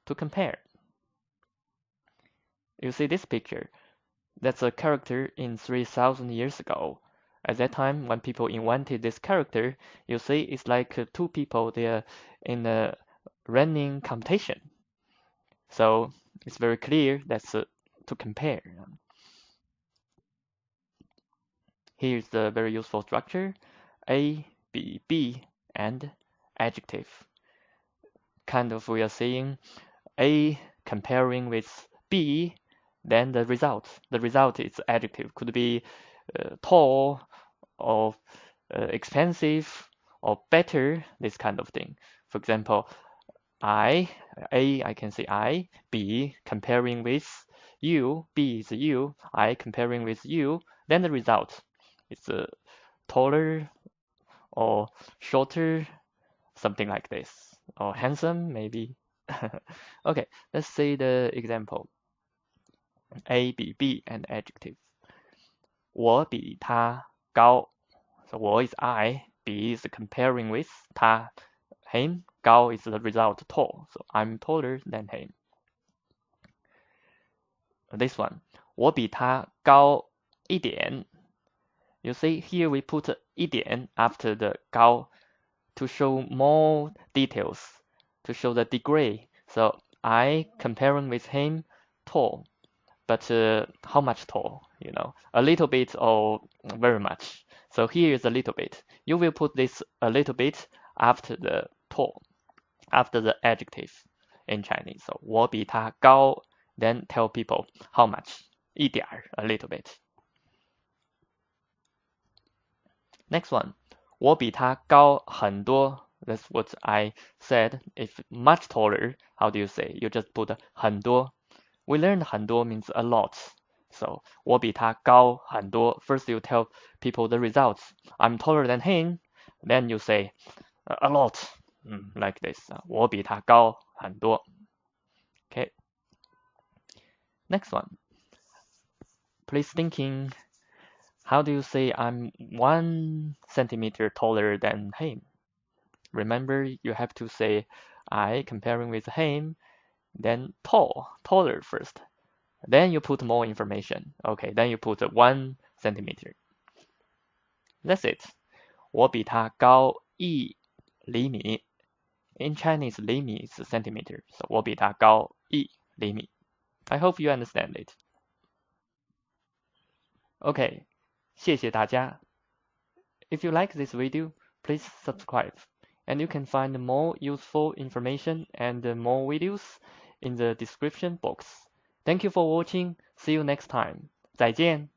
to compare. You see this picture. That's a character in 3,000 years ago. At that time, when people invented this character, you see it's like two people there in a running competition. So it's very clear that's to compare. Here's the very useful structure: A, B, B, and adjective. Kind of we are saying A comparing with B, then the result. The result is adjective. Could be tall or expensive or better, this kind of thing. For example, I can say I, B comparing with you, B is you, I comparing with you, then the result is taller or shorter, something like this, or handsome maybe. Okay, let's see the example. A, B, B, and adjective. 我比他高. So 我 is I, B is comparing with 他, him, 高 is the result, tall. So I'm taller than him. This one, 我比他高一点. You see here we put 一点 after the 高 to show more details, to show the degree. So I comparing with him, tall. But how much tall? You know, a little bit or very much. So here is a little bit. You will put this a little bit after the tall, after the adjective in Chinese. So 我比他高, then tell people how much. 一点, a little bit. Next one, 我比他高很多. That's what I said. If much taller, how do you say? You just put 很多. We learned 很多 means a lot. So 我比他高很多. First you tell people the results. I'm taller than him. Then you say a lot, like this. 我比他高很多. Okay. Next one. Please thinking. How do you say I'm 1 centimeter taller than him? Remember, you have to say I comparing with him, then taller first. Then you put more information. Okay, then you put 1 centimeter. That's it. 我比他高1厘米. In Chinese, 厘米 is a centimeter. So 我比他高1厘米. I hope you understand it. Okay, 谢谢大家. If you like this video, please subscribe. And you can find more useful information and more videos in the description box. Thank you for watching. See you next time. 再见.